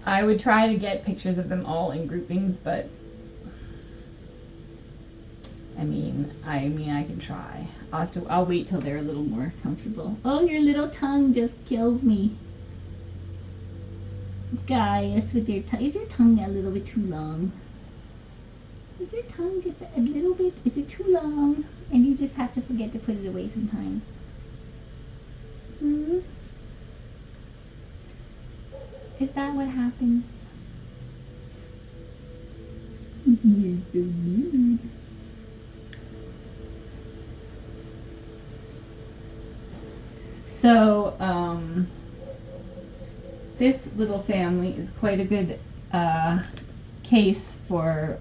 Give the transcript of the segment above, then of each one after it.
I would try to get pictures of them all in groupings, but I mean, I can try. I'll wait till they're a little more comfortable. Oh, your little tongue just kills me. Guys, with your tongue, is your tongue a little bit too long? Is your tongue just a little bit, is it too long? And you just have to forget to put it away sometimes. Hmm? Is that what happens? You're so cute. So, this little family is quite a good case for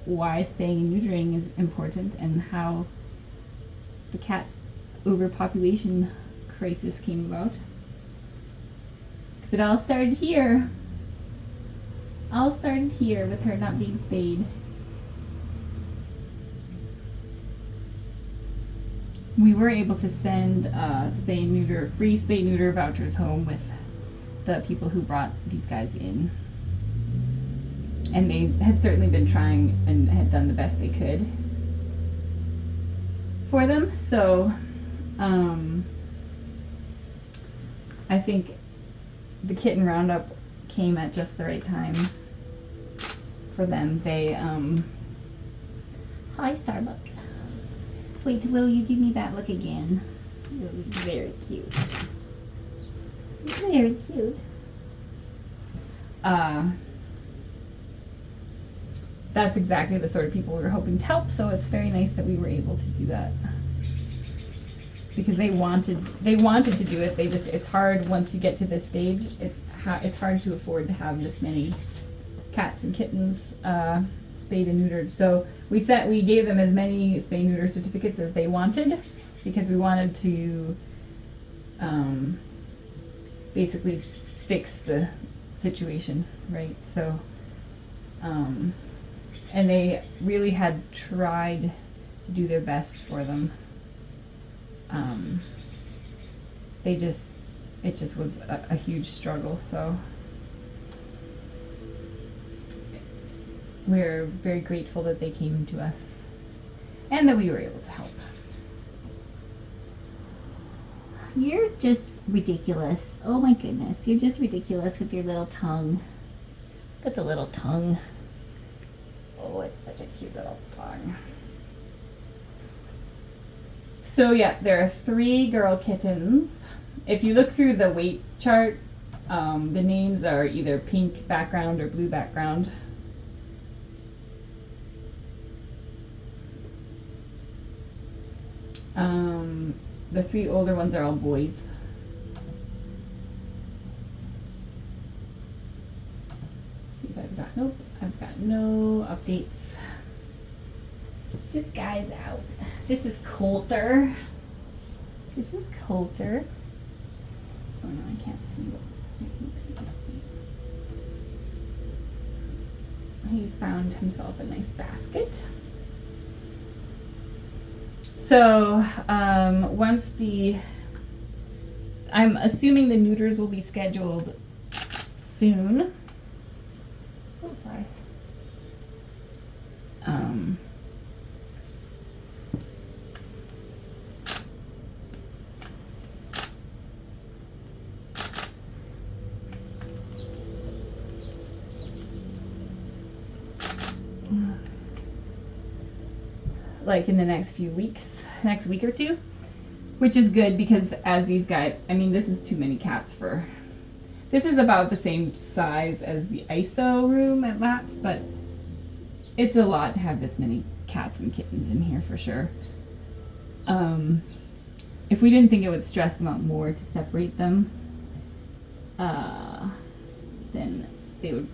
why spaying and neutering is important and how the cat overpopulation crisis came about. Because it all started here. All started here with her not being spayed. We were able to send free spay neuter vouchers home with the people who brought these guys in. And they had certainly been trying and had done the best they could for them. So I think the kitten roundup came at just the right time for them. They hi Starbucks. Wait, will you give me that look again? You're very cute. Very cute. That's exactly the sort of people we were hoping to help, so it's very nice that we were able to do that. Because they wanted to do it. It's hard once you get to this stage. It's hard to afford to have this many cats and kittens spayed and neutered. So we gave them as many spay neuter certificates as they wanted, because we wanted to basically fix the situation, right? So and they really had tried to do their best for them. It just was a huge struggle, so we're very grateful that they came to us and that we were able to help. You're just ridiculous. Oh my goodness, you're just ridiculous with your little tongue. Look at the little tongue. Oh, it's such a cute little tongue. So yeah, there are 3 girl kittens. If you look through the weight chart, the names are either pink background or blue background. The 3 older ones are all boys. See if I've got no updates. This guy's out. This is Coulter. Oh no, I can't see what. He's found himself a nice basket. So I'm assuming the neuters will be scheduled soon. Oh, sorry. Like in the next week or two, which is good because as these guys, I mean, this is too many cats for, this is about the same size as the ISO room at Laps, but it's a lot to have this many cats and kittens in here for sure. If we didn't think it would stress them out more to separate them, then they would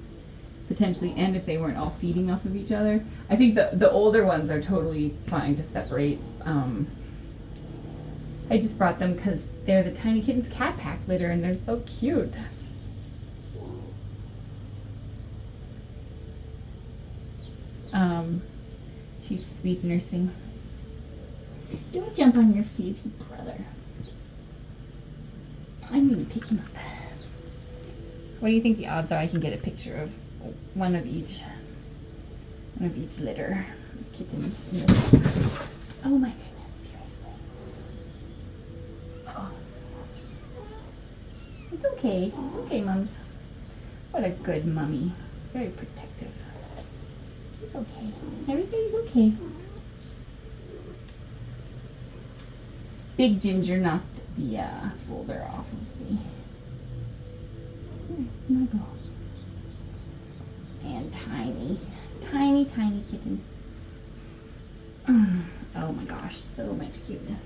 potentially end if they weren't all feeding off of each other. I think the older ones are totally fine to separate. I just brought them because they're the Tiny Kittens cat pack litter and they're so cute. She's sleep nursing. Don't jump on your feet, brother. I'm gonna pick him up. What do you think the odds are I can get a picture of one of each litter of kittens in this? Oh my goodness, seriously. Oh. It's okay, mums. What a good mummy. Very protective. It's okay. Everybody's okay. Big Ginger knocked the folder off of me. Here, snuggle. And tiny kitten. Oh my gosh, so much cuteness.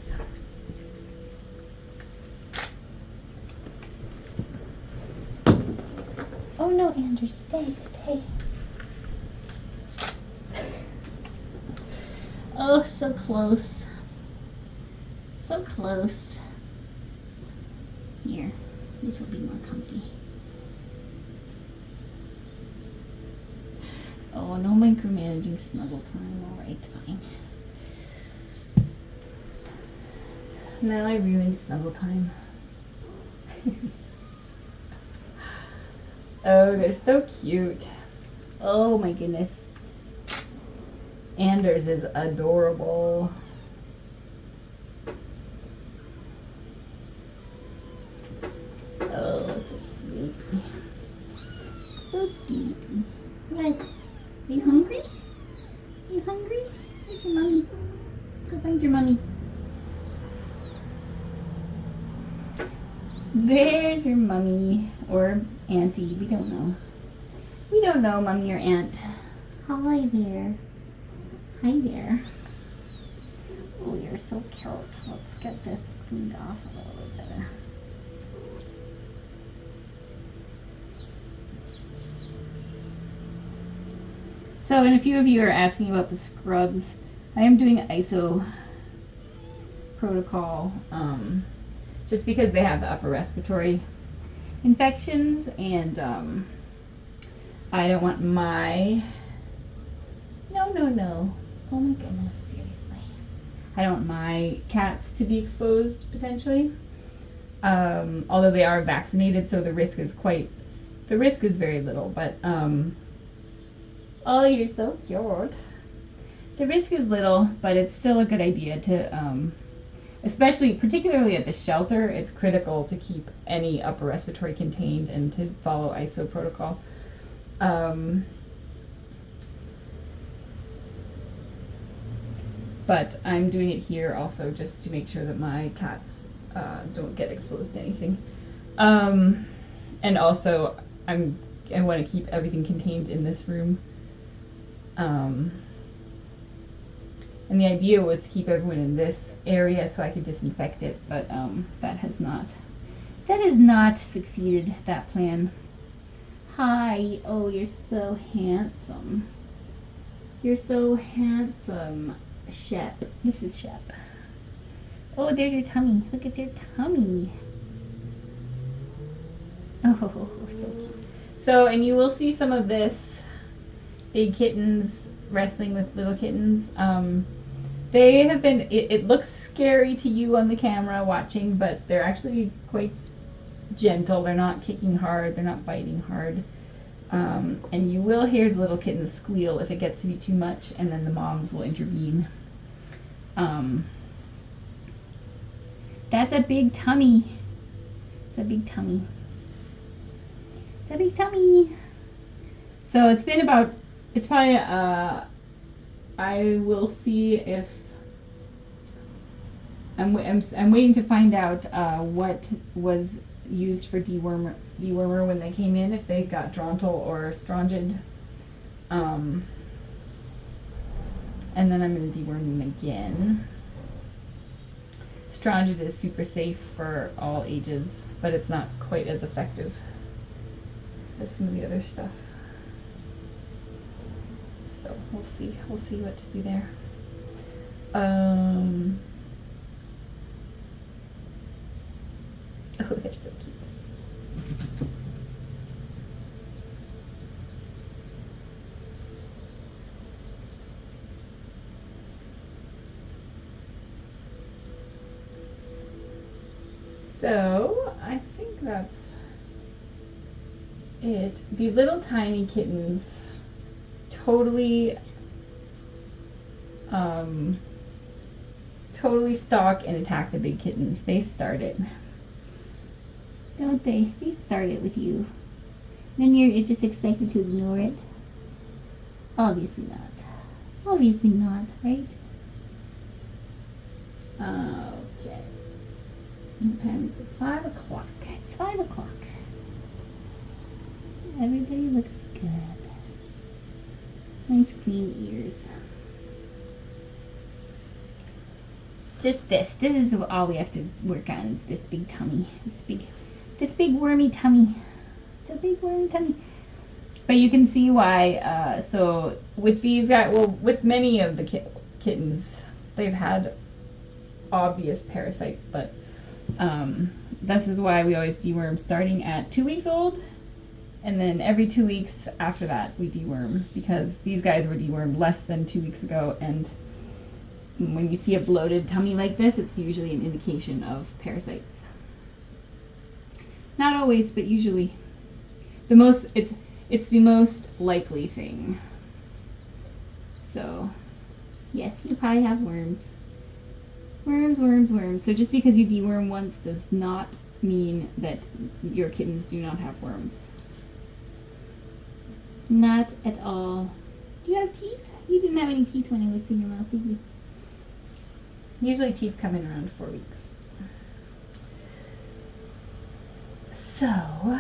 Oh no, Andrew, stay. Oh, so close. So close. Here, this will be more comfy. Oh, no micromanaging snuggle time. Alright, fine. Now I ruined snuggle time. Oh, they're so cute. Oh my goodness. Anders is adorable. Oh, so sweet. So sweet. What? Are you hungry? Are you hungry? Where's your mommy? Go find your mommy. There's your mommy. Or auntie. We don't know. We don't know, mommy or aunt. Hi there. Hi there. Oh, you're so cute. Let's get this cleaned off a little bit better. So, and a few of you are asking about the scrubs. I am doing ISO protocol, just because they have the upper respiratory infections, and I don't want my no. Oh my goodness, seriously. I don't want my cats to be exposed potentially. Although they are vaccinated, so the risk is very little, but oh, you're so cute. The risk is little, but it's still a good idea to particularly at the shelter, it's critical to keep any upper respiratory contained and to follow ISO protocol. But I'm doing it here also just to make sure that my cats don't get exposed to anything. And also, I want to keep everything contained in this room. And the idea was to keep everyone in this area so I could disinfect it, but that has not succeeded, that plan. Hi. Oh, you're so handsome. You're so handsome, Shep. This is Shep. Oh, there's your tummy. Look at your tummy. Oh, so cute. So, and you will see some of this big kittens wrestling with little kittens. They have been, it looks scary to you on the camera watching, but they're actually quite gentle. They're not kicking hard. They're not biting hard. And you will hear the little kittens squeal if it gets to be too much, and then the moms will intervene. That's a big tummy. It's a big tummy. It's a big tummy. So it's been about, it's probably, I will see if, I'm waiting to find out what was used for dewormer when they came in, if they got Drontal or Strongid. And then I'm going to deworm them again. Strongid is super safe for all ages, but it's not quite as effective as some of the other stuff. So we'll see what to do there. Oh, they're so cute. So I think that's The little tiny kittens totally totally stalk and attack the big kittens. They start it, don't they? They start it with you. Then you're just expected to ignore it. Obviously not. Obviously not, right? Okay. Time 5 o'clock. It's 5 o'clock. Everybody looks good. Nice clean ears. Just this. This is all we have to work on, is this big tummy. This big wormy tummy. It's a big wormy tummy. But you can see why, so with these guys, well, with many of the kittens, they've had obvious parasites, but this is why we always deworm starting at 2 weeks old, and then every 2 weeks after that we deworm, because these guys were dewormed less than 2 weeks ago, and when you see a bloated tummy like this, it's usually an indication of parasites. Not always, but usually. It's the most likely thing. So, yes, you probably have worms. Worms. So just because you deworm once does not mean that your kittens do not have worms. Not at all. Do you have teeth? You didn't have any teeth when I looked in your mouth, did you? Usually teeth come in around 4 weeks. So,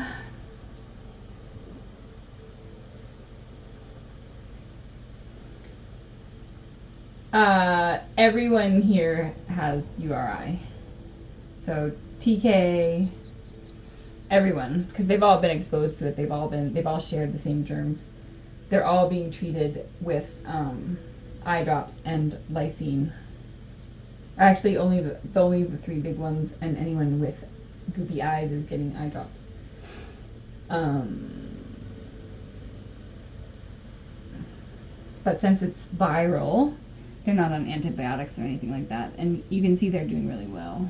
everyone here has URI. So TK, everyone, because they've all been exposed to it. They've all shared the same germs. They're all being treated with eye drops and lysine. Actually, only the 3 big ones, and anyone with goopy eyes is getting eye drops. But since it's viral, they're not on antibiotics or anything like that, and you can see they're doing really well.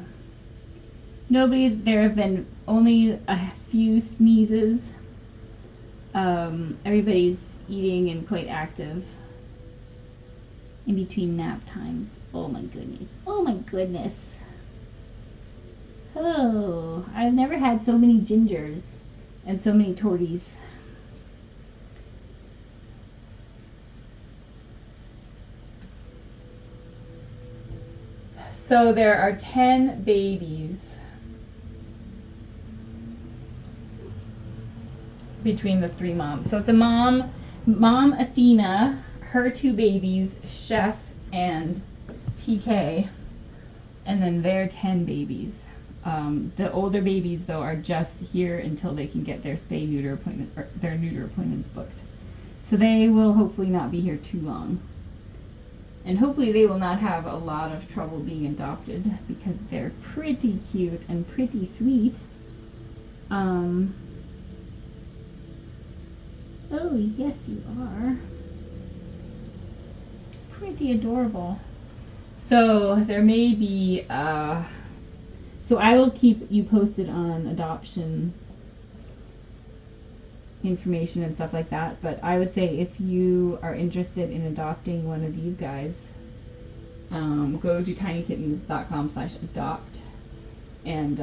There have been only a few sneezes. Everybody's eating and quite active in between nap times. Oh my goodness. Oh, I've never had so many gingers and so many torties. So there are 10 babies between the 3 moms. So it's a mom Athena, her 2 babies, Chef and TK, and then their 10 babies. The older babies, though, are just here until they can get their spay-neuter appointment, or their neuter appointments booked. So they will hopefully not be here too long. And hopefully they will not have a lot of trouble being adopted, because they're pretty cute and pretty sweet. Oh, yes, you are. Pretty adorable. So there may be, so I will keep you posted on adoption information and stuff like that, but I would say if you are interested in adopting one of these guys, go to tinykittens.com/adopt and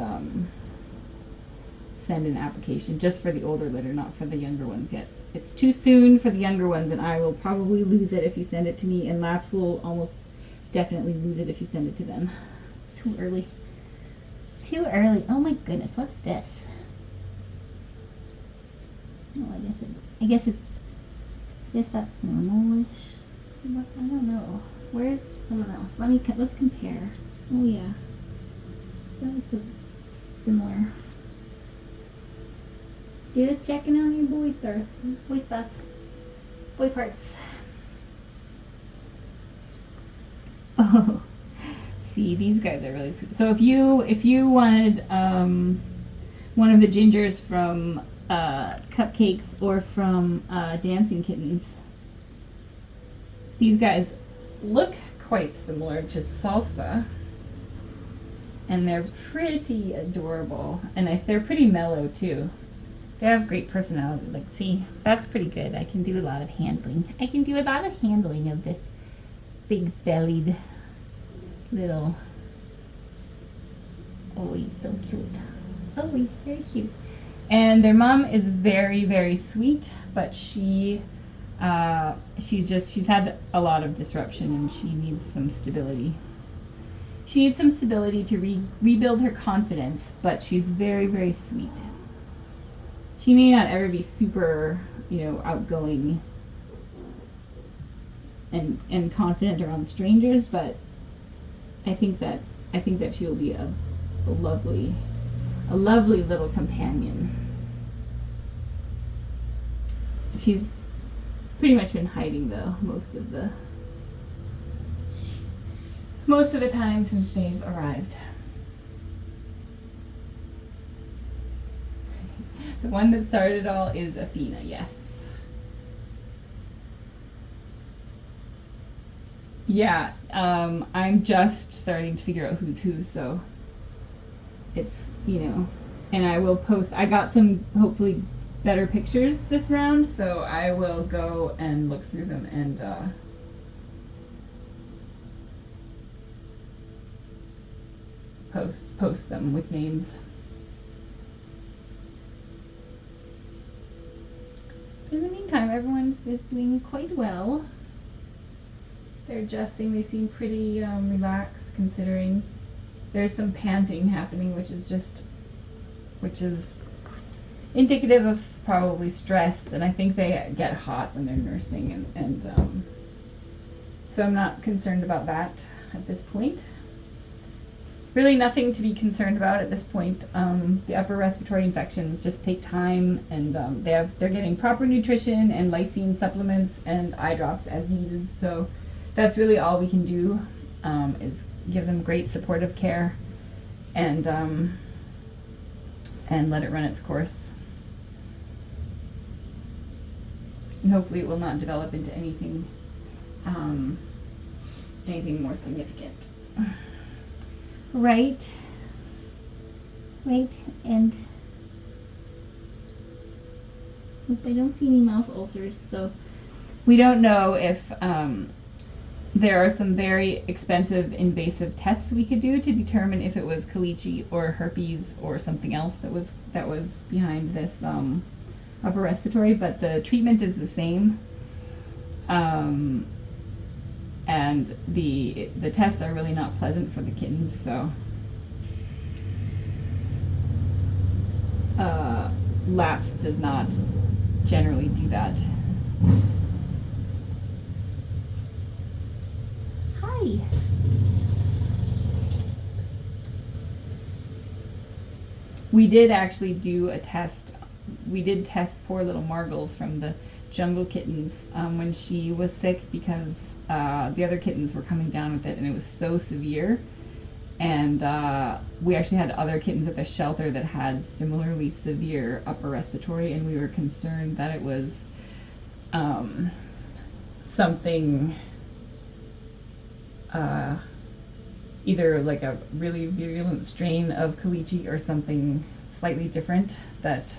send an application, just for the older litter, not for the younger ones yet. It's too soon for the younger ones, and I will probably lose it if you send it to me, and Laps will almost definitely lose it if you send it to them. Too early. Oh my goodness, what's this? Oh, I guess that's normalish. But I don't know. Where's someone else? Let's compare. Oh yeah. That's similar. Just checking out your boy stuff. Boy parts. Oh, see, these guys are really sweet. So if you wanted one of the gingers from Cupcakes or from Dancing Kittens, these guys look quite similar to Salsa, and they're pretty adorable, and they're pretty mellow too. They have great personality. Like, see, that's pretty good. I can do a lot of handling. I can do a lot of handling of this big-bellied little... Oh, he's so cute. Oh, he's very cute. And their mom is very, very sweet, but she's had a lot of disruption and she needs some stability. She needs some stability to rebuild her confidence, but she's very, very sweet. She may not ever be super, outgoing and confident around strangers, but I think that she will be a lovely little companion. She's pretty much been hiding though most of the time since they've arrived. The one that started it all is Athena, yes. Yeah, I'm just starting to figure out who's who, so it's, and I will post, I got some hopefully better pictures this round, so I will go and look through them and post them with names. In the meantime, everyone's is doing quite well. They're adjusting. They seem pretty relaxed, considering there's some panting happening, which is indicative of probably stress. And I think they get hot when they're nursing, and so I'm not concerned about that at this point. Really nothing to be concerned about at this point. The upper respiratory infections just take time, and they're getting proper nutrition and lysine supplements and eye drops as needed. So that's really all we can do, is give them great supportive care and let it run its course. And hopefully it will not develop into anything more significant. Right, and I don't see any mouth ulcers, so we don't know if there are some very expensive invasive tests we could do to determine if it was caliche or herpes or something else that was behind this upper respiratory, but the treatment is the same. And the tests are really not pleasant for the kittens, so LAPS does not generally do that. Hi. We did actually do a test. We did test poor little Margles from the jungle kittens when she was sick, because the other kittens were coming down with it and it was so severe, and we actually had other kittens at the shelter that had similarly severe upper respiratory, and we were concerned that it was something either like a really virulent strain of caliche or something slightly different that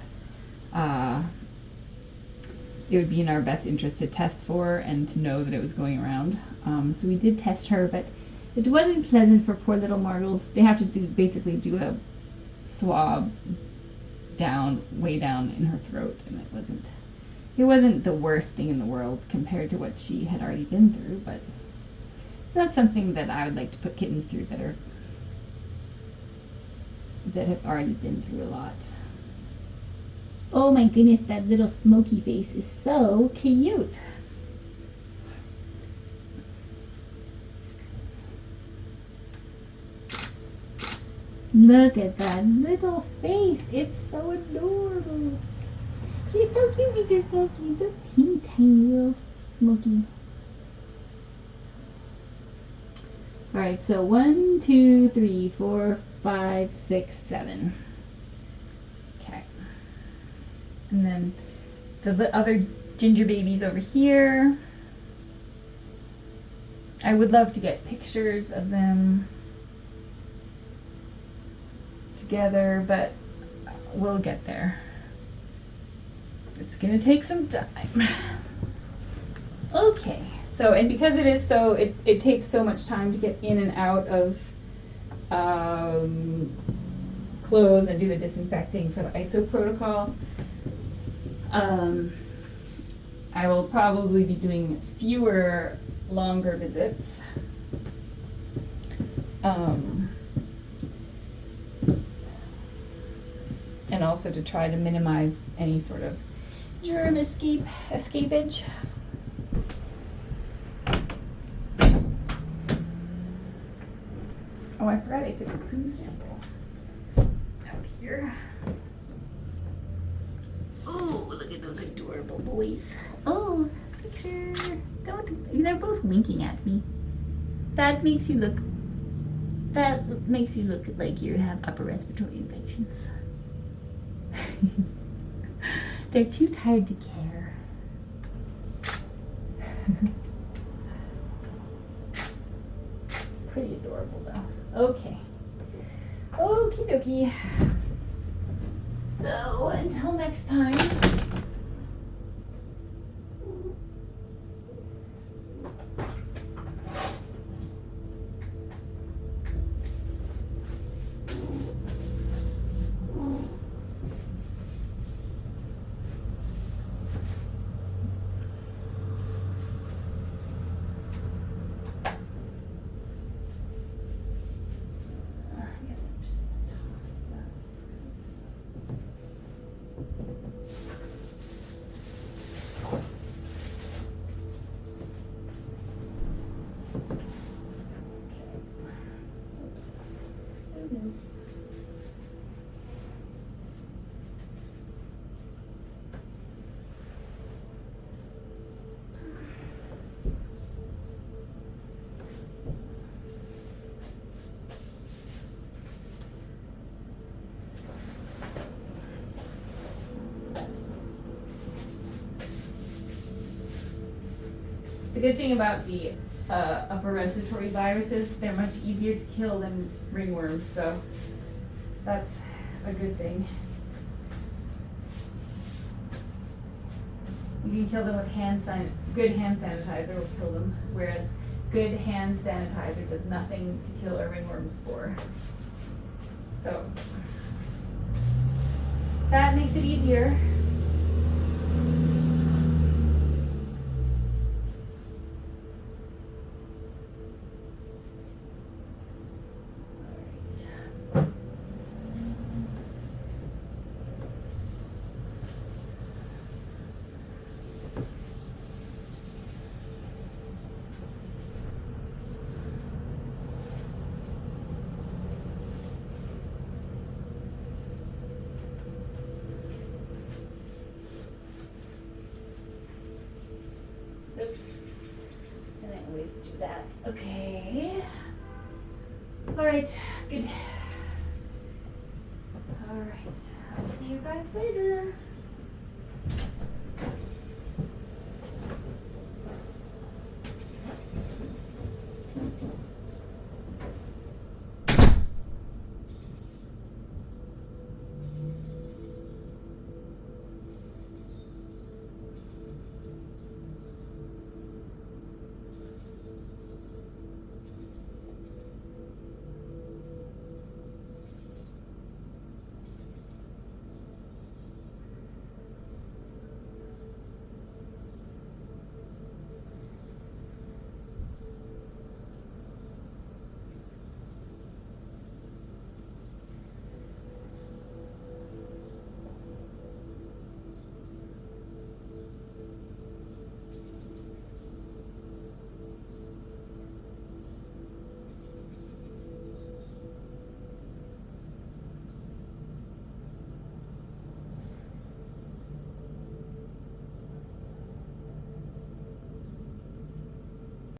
it would be in our best interest to test for and to know that it was going around. So we did test her, but it wasn't pleasant for poor little Margles. They have to basically do a swab way down in her throat, and it wasn't the worst thing in the world compared to what she had already been through, but it's not something that I would like to put kittens through that have already been through a lot. Oh my goodness, that little smoky face is so cute. Look at that little face. It's so adorable. He's so cute, Mr. Smokey. He's a teeny tiny little Smokey. Alright, so 1, 2, 3, 4, 5, 6, 7. Okay. And then the other ginger babies over here. I would love to get pictures of them together, but we'll get there. It's gonna take some time. Okay, so, and because it is so, it takes so much time to get in and out of clothes and do the disinfecting for the ISO protocol. I will probably be doing fewer longer visits. And also to try to minimize any sort of germ escapage. Oh, I forgot I took a poo sample out here. Oh, look at those adorable boys. Oh, picture. Don't. They're both winking at me. That makes you look like you have upper respiratory infections. They're too tired to care. Pretty adorable though. Okay. Okie dokie. So until next time. The good thing about the upper respiratory viruses, they're much easier to kill than ringworms, so that's a good thing. You can kill them with good hand sanitizer will kill them, whereas good hand sanitizer does nothing to kill a ringworm spore. So that makes it easier. Oops. And I always do that. Okay. Alright, good. Alright. I'll see you guys later.